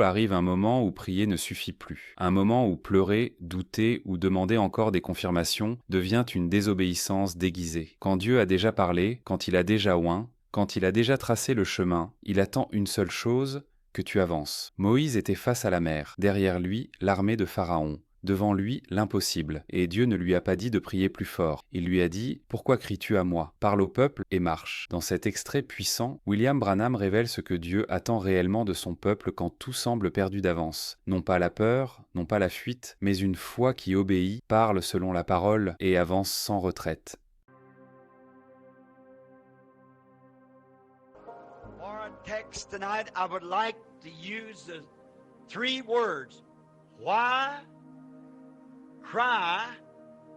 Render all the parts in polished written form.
Arrive un moment où prier ne suffit plus. Un moment où pleurer, douter ou demander encore des confirmations devient une désobéissance déguisée. Quand Dieu a déjà parlé, quand il a déjà oint, quand il a déjà tracé le chemin, il attend une seule chose, que tu avances. Moïse était face à la mer, derrière lui l'armée de Pharaon. Devant lui, l'impossible, et Dieu ne lui a pas dit de prier plus fort. Il lui a dit « Pourquoi cries-tu à moi ? Parle au peuple et marche ». Dans cet extrait puissant, William Branham révèle ce que Dieu attend réellement de son peuple quand tout semble perdu d'avance. Non pas la peur, non pas la fuite, mais une foi qui obéit, parle selon la parole et avance sans retraite. For our text tonight, I would like to use the 3 words. Why? Cry,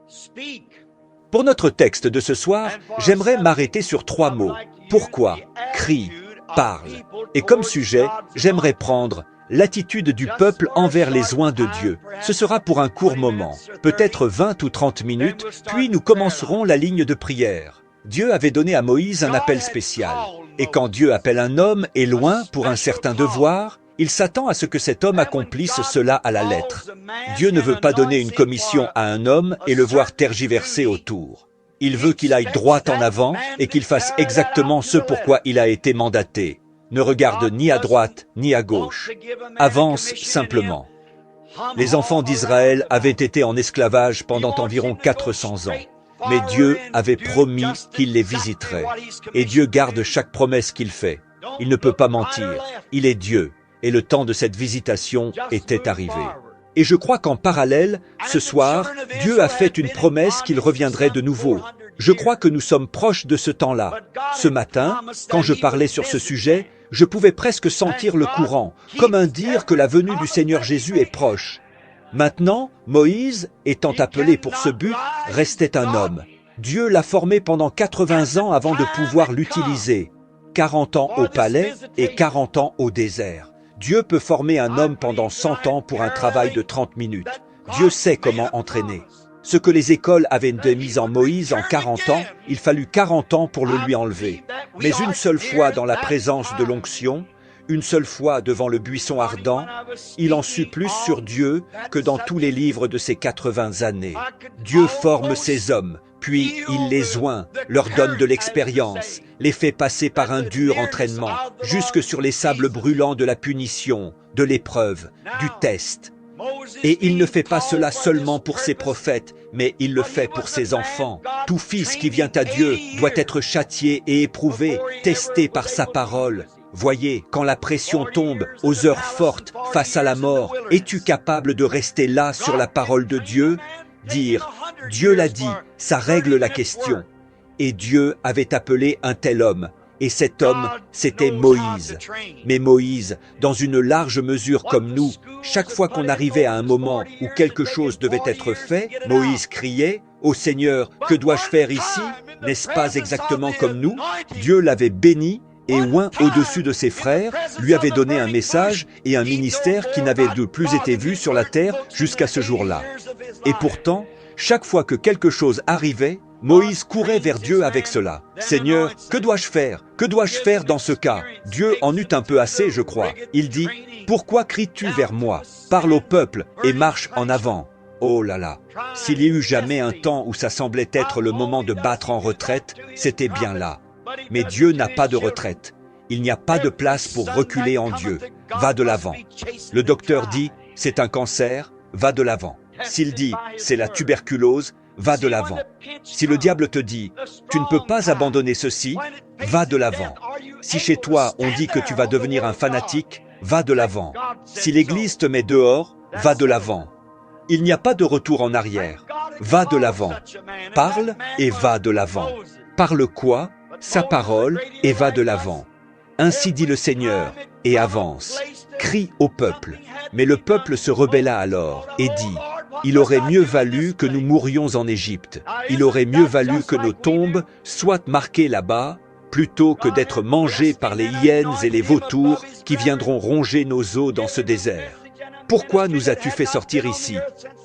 speak. Pour notre texte de ce soir, j'aimerais m'arrêter sur 3 mots. Pourquoi, crie, parle. Et comme sujet, j'aimerais prendre l'attitude du peuple envers les oints de Dieu. Ce sera pour un court moment, peut-être 20 ou 30 minutes, puis nous commencerons la ligne de prière. Dieu avait donné à Moïse un appel spécial. Et quand Dieu appelle un homme et loin pour un certain devoir, il s'attend à ce que cet homme accomplisse cela à la lettre. Dieu ne veut pas donner une commission à un homme et le voir tergiverser autour. Il veut qu'il aille droit en avant et qu'il fasse exactement ce pourquoi il a été mandaté. Ne regarde ni à droite ni à gauche. Avance simplement. Les enfants d'Israël avaient été en esclavage pendant environ 400 ans. Mais Dieu avait promis qu'il les visiterait. Et Dieu garde chaque promesse qu'il fait. Il ne peut pas mentir. Il est Dieu. Et le temps de cette visitation était arrivé. Et je crois qu'en parallèle, ce soir, Dieu a fait une promesse qu'il reviendrait de nouveau. Je crois que nous sommes proches de ce temps-là. Ce matin, quand je parlais sur ce sujet, je pouvais presque sentir le courant, comme un dire que la venue du Seigneur Jésus est proche. Maintenant, Moïse, étant appelé pour ce but, restait un homme. Dieu l'a formé pendant 80 ans avant de pouvoir l'utiliser. 40 ans au palais et 40 ans au désert. Dieu peut former un homme pendant 100 ans pour un travail de 30 minutes. Dieu sait comment entraîner. Ce que les écoles avaient mis en Moïse en 40 ans, il fallut 40 ans pour le lui enlever. Mais une seule fois dans la présence de l'onction, une seule fois devant le buisson ardent, il en sut plus sur Dieu que dans tous les livres de ces 80 années. Dieu forme ces hommes, puis il les oint, leur donne de l'expérience, les fait passer par un dur entraînement, jusque sur les sables brûlants de la punition, de l'épreuve, du test. Et il ne fait pas cela seulement pour ses prophètes, mais il le fait pour ses enfants. Tout fils qui vient à Dieu doit être châtié et éprouvé, testé par sa parole. Voyez, quand la pression tombe, aux heures fortes, face à la mort, es-tu capable de rester là sur la parole de Dieu? Dire « Dieu l'a dit », ça règle la question. Et Dieu avait appelé un tel homme. Et cet homme, c'était Moïse. Mais Moïse, dans une large mesure comme nous, chaque fois qu'on arrivait à un moment où quelque chose devait être fait, Moïse criait « Ô Seigneur, que dois-je faire ici ?» N'est-ce pas exactement comme nous? Dieu l'avait béni et oint au-dessus de ses frères, lui avait donné un message et un ministère qui n'avait de plus été vu sur la terre jusqu'à ce jour-là. Et pourtant, chaque fois que quelque chose arrivait, Moïse courait vers Dieu avec cela. « Seigneur, que dois-je faire? Que dois-je faire dans ce cas ?» Dieu en eut un peu assez, je crois. Il dit « Pourquoi cries-tu vers moi? Parle au peuple et marche en avant. » Oh là là! S'il y eut jamais un temps où ça semblait être le moment de battre en retraite, c'était bien là. Mais Dieu n'a pas de retraite. Il n'y a pas de place pour reculer en Dieu. Va de l'avant. Le docteur dit « C'est un cancer, va de l'avant. » S'il dit « C'est la tuberculose », va de l'avant. Si le diable te dit « Tu ne peux pas abandonner ceci », va de l'avant. Si chez toi on dit que tu vas devenir un fanatique, va de l'avant. Si l'Église te met dehors, va de l'avant. Il n'y a pas de retour en arrière. Va de l'avant. Parle et va de l'avant. Parle quoi? Sa parole et va de l'avant. Ainsi dit le Seigneur, et avance. Crie au peuple. Mais le peuple se rebella alors et dit « Il aurait mieux valu que nous mourions en Égypte. Il aurait mieux valu que nos tombes soient marquées là-bas, plutôt que d'être mangées par les hyènes et les vautours qui viendront ronger nos os dans ce désert. Pourquoi nous as-tu fait sortir ici ?»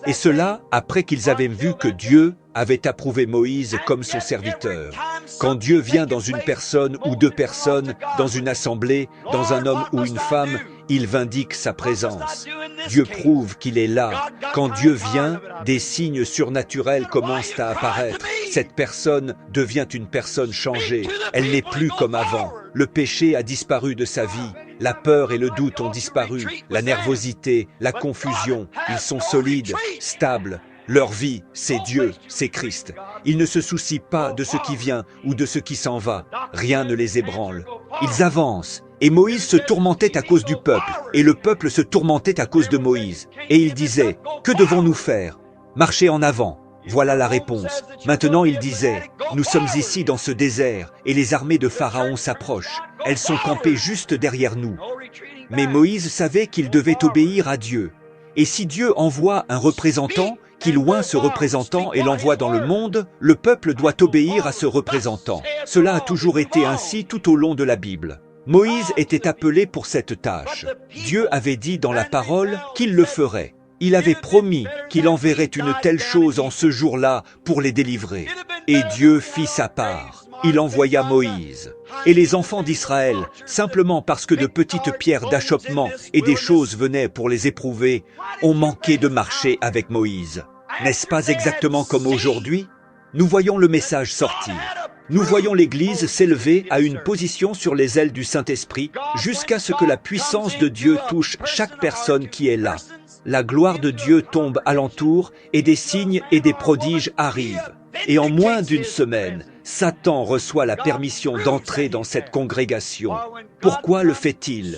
Et cela après qu'ils avaient vu que Dieu avait approuvé Moïse comme son serviteur. Quand Dieu vient dans une personne ou deux personnes, dans une assemblée, dans un homme ou une femme, il vindique sa présence. Dieu prouve qu'il est là. Quand Dieu vient, des signes surnaturels commencent à apparaître. Cette personne devient une personne changée. Elle n'est plus comme avant. Le péché a disparu de sa vie. La peur et le doute ont disparu. La nervosité, la confusion. Ils sont solides, stables. Leur vie, c'est Dieu, c'est Christ. Ils ne se soucient pas de ce qui vient ou de ce qui s'en va. Rien ne les ébranle. Ils avancent. Et Moïse se tourmentait à cause du peuple, et le peuple se tourmentait à cause de Moïse. Et il disait, « Que devons-nous faire? Marcher en avant. » Voilà la réponse. Maintenant il disait, « Nous sommes ici dans ce désert, et les armées de Pharaon s'approchent. Elles sont campées juste derrière nous. » Mais Moïse savait qu'il devait obéir à Dieu. Et si Dieu envoie un représentant, qu'il oint ce représentant et l'envoie dans le monde, le peuple doit obéir à ce représentant. Cela a toujours été ainsi tout au long de la Bible. Moïse était appelé pour cette tâche. Dieu avait dit dans la parole qu'il le ferait. Il avait promis qu'il enverrait une telle chose en ce jour-là pour les délivrer. Et Dieu fit sa part. Il envoya Moïse. Et les enfants d'Israël, simplement parce que de petites pierres d'achoppement et des choses venaient pour les éprouver, ont manqué de marcher avec Moïse. N'est-ce pas exactement comme aujourd'hui? Nous voyons le message sortir. Nous voyons l'Église s'élever à une position sur les ailes du Saint-Esprit jusqu'à ce que la puissance de Dieu touche chaque personne qui est là. La gloire de Dieu tombe alentour et des signes et des prodiges arrivent. Et en moins d'une semaine, Satan reçoit la permission d'entrer dans cette congrégation. Pourquoi le fait-il?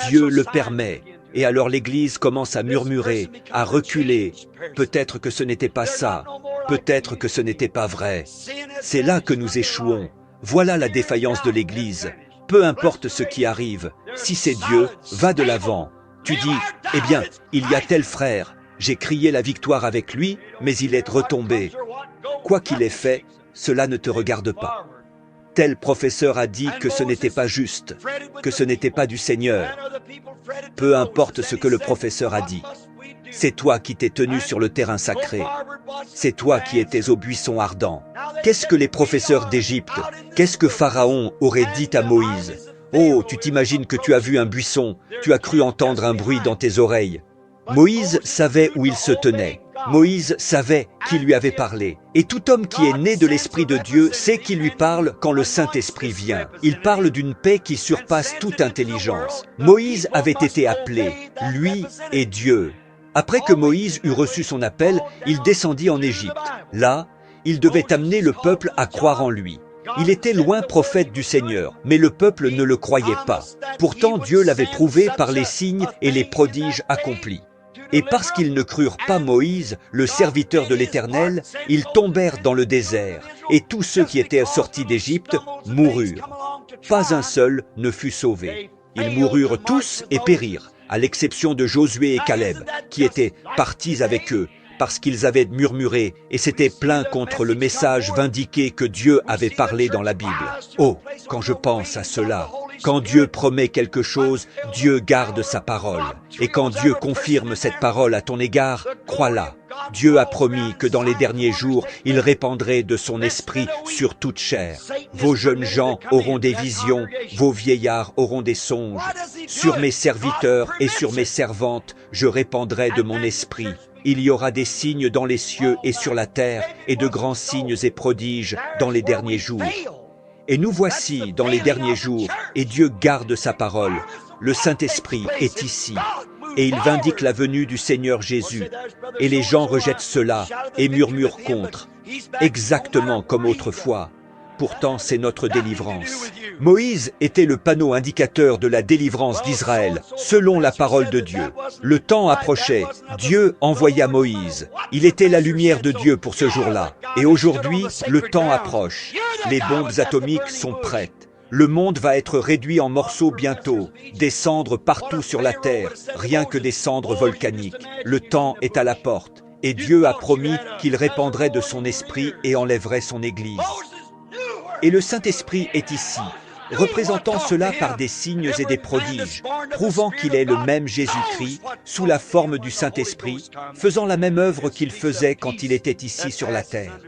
Dieu le permet. Et alors l'Église commence à murmurer, à reculer. Peut-être que ce n'était pas ça. Peut-être que ce n'était pas vrai. C'est là que nous échouons. Voilà la défaillance de l'Église. Peu importe ce qui arrive, si c'est Dieu, va de l'avant. Tu dis, eh bien, il y a tel frère. J'ai crié la victoire avec lui, mais il est retombé. Quoi qu'il ait fait, cela ne te regarde pas. Tel professeur a dit que ce n'était pas juste, que ce n'était pas du Seigneur. Peu importe ce que le professeur a dit. C'est toi qui t'es tenu sur le terrain sacré. C'est toi qui étais au buisson ardent. Qu'est-ce que les professeurs d'Égypte, qu'est-ce que Pharaon aurait dit à Moïse? Oh, tu t'imagines que tu as vu un buisson, tu as cru entendre un bruit dans tes oreilles. Moïse savait où il se tenait. Moïse savait qui lui avait parlé. Et tout homme qui est né de l'Esprit de Dieu sait qu'il lui parle quand le Saint-Esprit vient. Il parle d'une paix qui surpasse toute intelligence. Moïse avait été appelé, lui et Dieu. Après que Moïse eut reçu son appel, il descendit en Égypte. Là, il devait amener le peuple à croire en lui. Il était loin prophète du Seigneur, mais le peuple ne le croyait pas. Pourtant, Dieu l'avait prouvé par les signes et les prodiges accomplis. Et parce qu'ils ne crurent pas Moïse, le serviteur de l'Éternel, ils tombèrent dans le désert, et tous ceux qui étaient sortis d'Égypte moururent. Pas un seul ne fut sauvé. Ils moururent tous et périrent, à l'exception de Josué et Caleb, qui étaient partis avec eux, parce qu'ils avaient murmuré et s'étaient plaints contre le message vindiqué que Dieu avait parlé dans la Bible. Oh, quand je pense à cela, quand Dieu promet quelque chose, Dieu garde sa parole. Et quand Dieu confirme cette parole à ton égard, crois-la. Dieu a promis que dans les derniers jours, il répandrait de son esprit sur toute chair. Vos jeunes gens auront des visions, vos vieillards auront des songes. Sur mes serviteurs et sur mes servantes, je répandrai de mon esprit. Il y aura des signes dans les cieux et sur la terre, et de grands signes et prodiges dans les derniers jours. Et nous voici dans les derniers jours, et Dieu garde sa parole. Le Saint-Esprit est ici, et il vindique la venue du Seigneur Jésus. Et les gens rejettent cela et murmurent contre, exactement comme autrefois. Pourtant, c'est notre délivrance. Moïse était le panneau indicateur de la délivrance d'Israël, selon la parole de Dieu. Le temps approchait, Dieu envoya Moïse. Il était la lumière de Dieu pour ce jour-là. Et aujourd'hui, le temps approche. Les bombes atomiques sont prêtes. Le monde va être réduit en morceaux bientôt, des cendres partout sur la terre, rien que des cendres volcaniques. Le temps est à la porte, et Dieu a promis qu'il répandrait de son esprit et enlèverait son Église. Et le Saint-Esprit est ici, représentant cela par des signes et des prodiges, prouvant qu'il est le même Jésus-Christ, sous la forme du Saint-Esprit, faisant la même œuvre qu'il faisait quand il était ici sur la terre.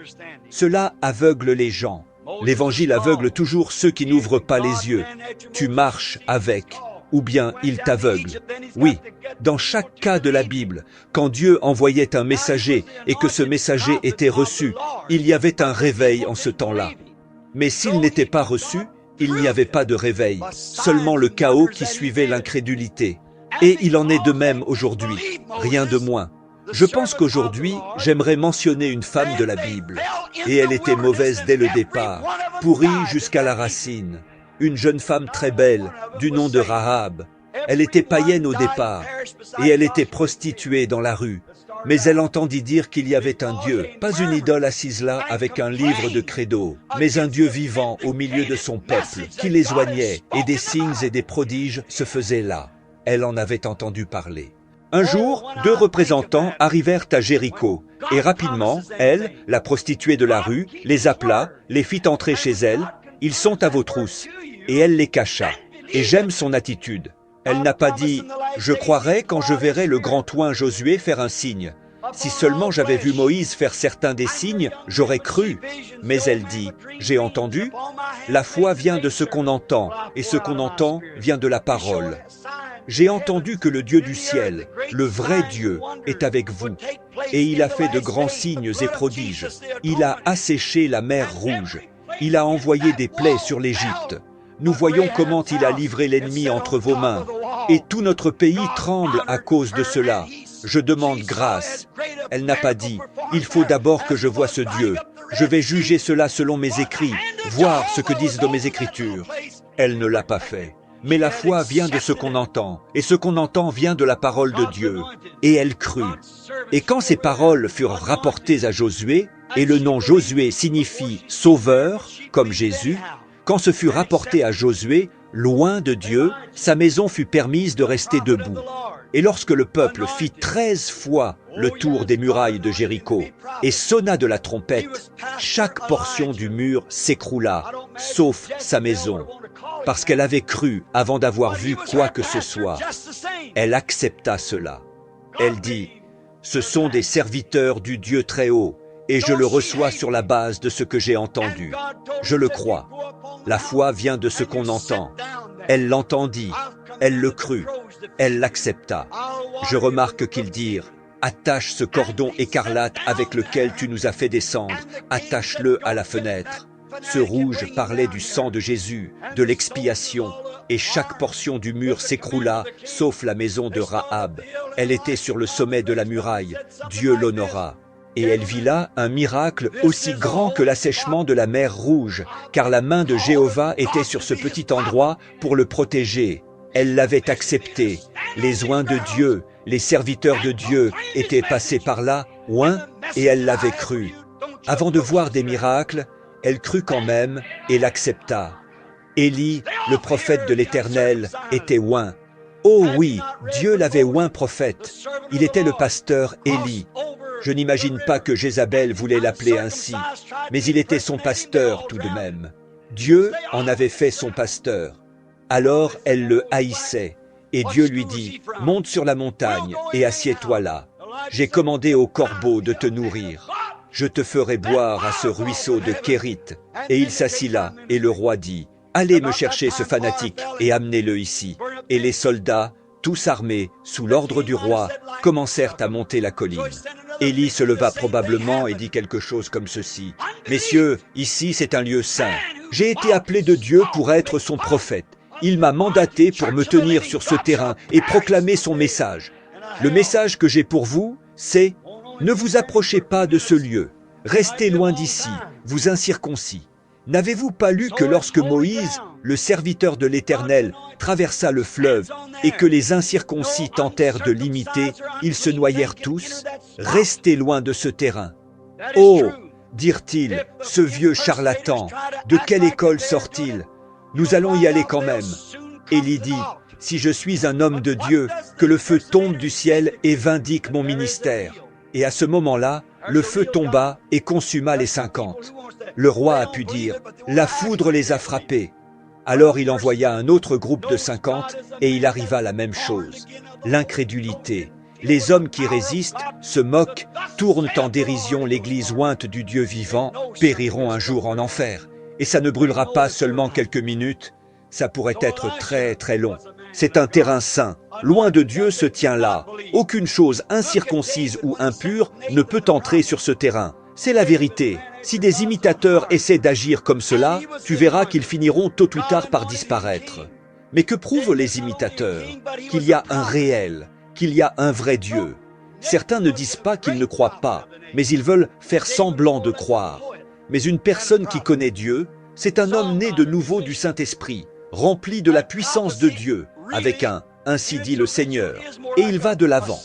Cela aveugle les gens. L'Évangile aveugle toujours ceux qui n'ouvrent pas les yeux. Tu marches avec. ou bien il t'aveugle. Oui, dans chaque cas de la Bible, quand Dieu envoyait un messager et que ce messager était reçu, il y avait un réveil en ce temps-là. Mais s'il n'était pas reçu, il n'y avait pas de réveil, seulement le chaos qui suivait l'incrédulité. Et il en est de même aujourd'hui, rien de moins. Je pense qu'aujourd'hui, j'aimerais mentionner une femme de la Bible. Et elle était mauvaise dès le départ, pourrie jusqu'à la racine. Une jeune femme très belle, du nom de Rahab. Elle était païenne au départ, et elle était prostituée dans la rue. Mais elle entendit dire qu'il y avait un Dieu, pas une idole assise là avec un livre de credo, mais un Dieu vivant au milieu de son peuple, qui les oignait, et des signes et des prodiges se faisaient là. Elle en avait entendu parler. Un jour, 2 représentants arrivèrent à Jéricho, et rapidement, elle, la prostituée de la rue, les appela, les fit entrer chez elle. Ils sont à vos trousses. Et elle les cacha. Et j'aime son attitude. Elle n'a pas dit « Je croirai quand je verrai le grand oint Josué faire un signe. Si seulement j'avais vu Moïse faire certains des signes, j'aurais cru. » Mais elle dit « J'ai entendu. La foi vient de ce qu'on entend, et ce qu'on entend vient de la parole. J'ai entendu que le Dieu du ciel, le vrai Dieu, est avec vous. Et il a fait de grands signes et prodiges. Il a asséché la mer Rouge. Il a envoyé des plaies sur l'Égypte. Nous voyons comment il a livré l'ennemi entre vos mains. Et tout notre pays tremble à cause de cela. Je demande grâce. » Elle n'a pas dit « Il faut d'abord que je voie ce Dieu. Je vais juger cela selon mes écrits, voir ce que disent dans mes écritures. » Elle ne l'a pas fait. Mais la foi vient de ce qu'on entend, et ce qu'on entend vient de la parole de Dieu. Et elle crut. Et quand ces paroles furent rapportées à Josué, et le nom Josué signifie « sauveur », comme Jésus, quand ce fut rapporté à Josué, loin de Dieu, sa maison fut permise de rester debout. Et lorsque le peuple fit 13 fois le tour des murailles de Jéricho et sonna de la trompette, chaque portion du mur s'écroula, sauf sa maison, parce qu'elle avait cru avant d'avoir vu quoi que ce soit. Elle accepta cela. Elle dit, « Ce sont des serviteurs du Dieu très haut, et je le reçois sur la base de ce que j'ai entendu. Je le crois. La foi vient de ce qu'on entend. » Elle l'entendit, elle le crut, elle l'accepta. Je remarque qu'ils dirent, « Attache ce cordon écarlate avec lequel tu nous as fait descendre, attache-le à la fenêtre. » Ce rouge parlait du sang de Jésus, de l'expiation, et chaque portion du mur s'écroula, sauf la maison de Rahab. Elle était sur le sommet de la muraille. Dieu l'honora. Et elle vit là un miracle aussi grand que l'assèchement de la mer Rouge, car la main de Jéhovah était sur ce petit endroit pour le protéger. Elle l'avait accepté. Les oints de Dieu, les serviteurs de Dieu étaient passés par là, oints, et elle l'avait cru. Avant de voir des miracles, elle crut quand même et l'accepta. Élie, le prophète de l'Éternel, était oint. Oh oui, Dieu l'avait oint prophète. Il était le pasteur Élie. Je n'imagine pas que Jézabel voulait l'appeler ainsi, mais il était son pasteur tout de même. Dieu en avait fait son pasteur. Alors elle le haïssait, et Dieu lui dit, « Monte sur la montagne et assieds-toi là. J'ai commandé aux corbeaux de te nourrir. Je te ferai boire à ce ruisseau de Kérith. » Et il s'assit là, et le roi dit, « Allez me chercher ce fanatique et amenez-le ici. » Et les soldats, tous armés, sous l'ordre du roi, commencèrent à monter la colline. Élie se leva probablement et dit quelque chose comme ceci. « Messieurs, ici c'est un lieu saint. J'ai été appelé de Dieu pour être son prophète. Il m'a mandaté pour me tenir sur ce terrain et proclamer son message. Le message que j'ai pour vous, c'est « Ne vous approchez pas de ce lieu. Restez loin d'ici, vous incirconcis. » N'avez-vous pas lu que lorsque Moïse, le serviteur de l'Éternel, traversa le fleuve et que les incirconcis tentèrent de l'imiter, ils se noyèrent tous? Restez loin de ce terrain. Oh, dirent-ils, ce vieux charlatan, de quelle école sort-il? Nous allons y aller quand même. Élie dit, si je suis un homme de Dieu, que le feu tombe du ciel et vindique mon ministère. Et à ce moment-là, le feu tomba et consuma les 50. Le roi a pu dire, la foudre les a frappés. Alors il envoya un autre groupe de 50 et il arriva la même chose. L'incrédulité. Les hommes qui résistent, se moquent, tournent en dérision l'église ointe du Dieu vivant, périront un jour en enfer. Et ça ne brûlera pas seulement quelques minutes, ça pourrait être très très long. C'est un terrain saint. Loin de Dieu se tient là. Aucune chose incirconcise ou impure ne peut entrer sur ce terrain. C'est la vérité. Si des imitateurs essaient d'agir comme cela, tu verras qu'ils finiront tôt ou tard par disparaître. Mais que prouvent les imitateurs? Qu'il y a un réel, qu'il y a un vrai Dieu. Certains ne disent pas qu'ils ne croient pas, mais ils veulent faire semblant de croire. Mais une personne qui connaît Dieu, c'est un homme né de nouveau du Saint-Esprit, rempli de la puissance de Dieu, avec un « ainsi dit le Seigneur », et il va de l'avant.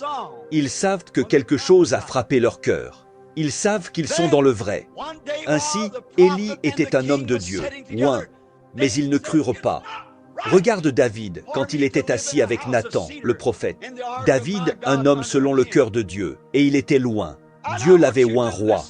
Ils savent que quelque chose a frappé leur cœur. Ils savent qu'ils sont dans le vrai. Ainsi, Élie était un homme de Dieu, loin, mais ils ne crurent pas. Regarde David, quand il était assis avec Nathan, le prophète. David, un homme selon le cœur de Dieu, et il était loin. Dieu l'avait oint roi.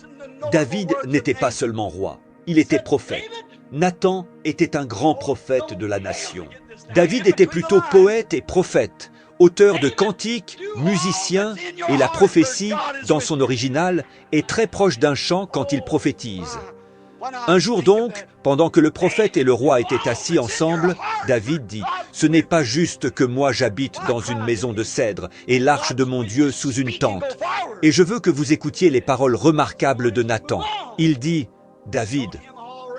David n'était pas seulement roi, il était prophète. Nathan était un grand prophète de la nation. David était plutôt poète et prophète, auteur de cantiques, musicien, et la prophétie, dans son original, est très proche d'un chant quand il prophétise. Un jour donc, pendant que le prophète et le roi étaient assis ensemble, David dit « Ce n'est pas juste que moi j'habite dans une maison de cèdre et l'arche de mon Dieu sous une tente. Et je veux que vous écoutiez les paroles remarquables de Nathan. Il dit « David,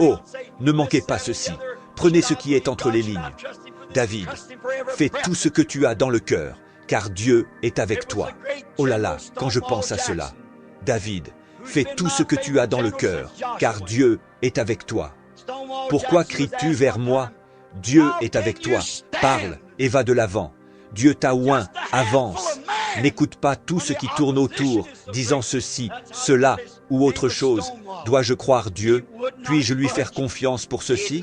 oh, ne manquez pas ceci, prenez ce qui est entre les lignes. David, fais tout ce que tu as dans le cœur, car Dieu est avec toi. Oh là là, quand je pense à cela. David, fais tout ce que tu as dans le cœur, car Dieu est avec toi. Pourquoi cries-tu vers moi? Dieu est avec toi. Parle et va de l'avant. Dieu t'a oint, avance. N'écoute pas tout ce qui tourne autour, disant ceci, cela ou autre chose. Dois-je croire Dieu? Puis-je lui faire confiance pour ceci?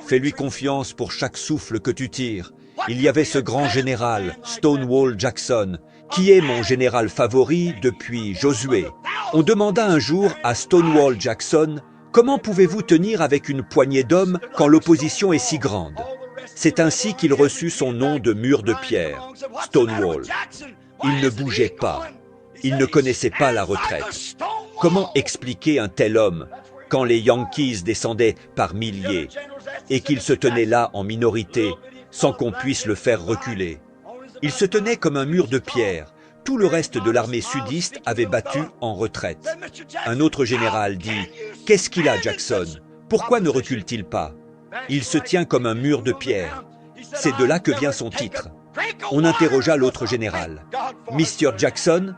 Fais-lui confiance pour chaque souffle que tu tires. Il y avait ce grand général, Stonewall Jackson, qui est mon général favori depuis Josué. On demanda un jour à Stonewall Jackson, « Comment pouvez-vous tenir avec une poignée d'hommes quand l'opposition est si grande ?» C'est ainsi qu'il reçut son nom de mur de pierre, Stonewall. Il ne bougeait pas. Il ne connaissait pas la retraite. Comment expliquer un tel homme quand les Yankees descendaient par milliers et qu'il se tenait là en minorité sans qu'on puisse le faire reculer? Il se tenait comme un mur de pierre. Tout le reste de l'armée sudiste avait battu en retraite. Un autre général dit « Qu'est-ce qu'il a, Jackson? Pourquoi ne recule-t-il pas? Il se tient comme un mur de pierre. » C'est de là que vient son titre. On interrogea l'autre général. « Mr. Jackson,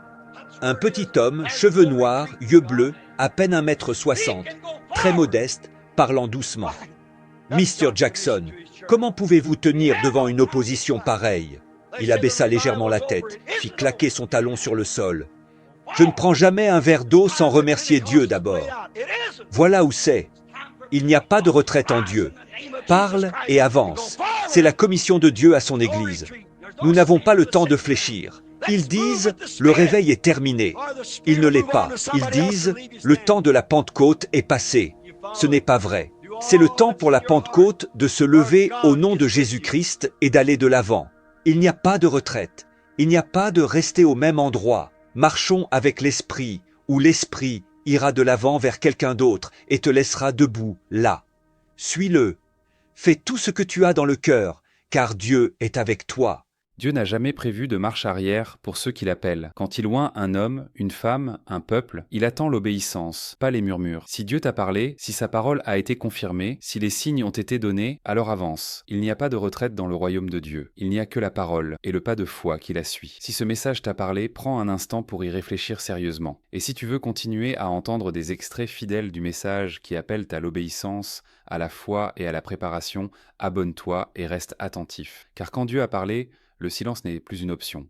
un petit homme, cheveux noirs, yeux bleus, à peine 1,60 m, très modeste, parlant doucement. « Mr. Jackson, comment pouvez-vous tenir devant une opposition pareille? » Il abaissa légèrement la tête, fit claquer son talon sur le sol. « Je ne prends jamais un verre d'eau sans remercier Dieu d'abord. Voilà où c'est. Il n'y a pas de retraite en Dieu. Parle et avance. C'est la commission de Dieu à son Église. Nous n'avons pas le temps de fléchir. Ils disent « le réveil est terminé ». Il ne l'est pas. Ils disent « le temps de la Pentecôte est passé ». Ce n'est pas vrai. C'est le temps pour la Pentecôte de se lever au nom de Jésus-Christ et d'aller de l'avant. Il n'y a pas de retraite. Il n'y a pas de rester au même endroit. Marchons avec l'Esprit, ou l'Esprit ira de l'avant vers quelqu'un d'autre et te laissera debout, là. Suis-le. Fais tout ce que tu as dans le cœur, car Dieu est avec toi. Dieu n'a jamais prévu de marche arrière pour ceux qui l'appellent. Quand il oint un homme, une femme, un peuple, il attend l'obéissance, pas les murmures. Si Dieu t'a parlé, si sa parole a été confirmée, si les signes ont été donnés, alors avance. Il n'y a pas de retraite dans le royaume de Dieu. Il n'y a que la parole et le pas de foi qui la suit. Si ce message t'a parlé, prends un instant pour y réfléchir sérieusement. Et si tu veux continuer à entendre des extraits fidèles du message qui appellent à l'obéissance, à la foi et à la préparation, abonne-toi et reste attentif. Car quand Dieu a parlé, le silence n'est plus une option.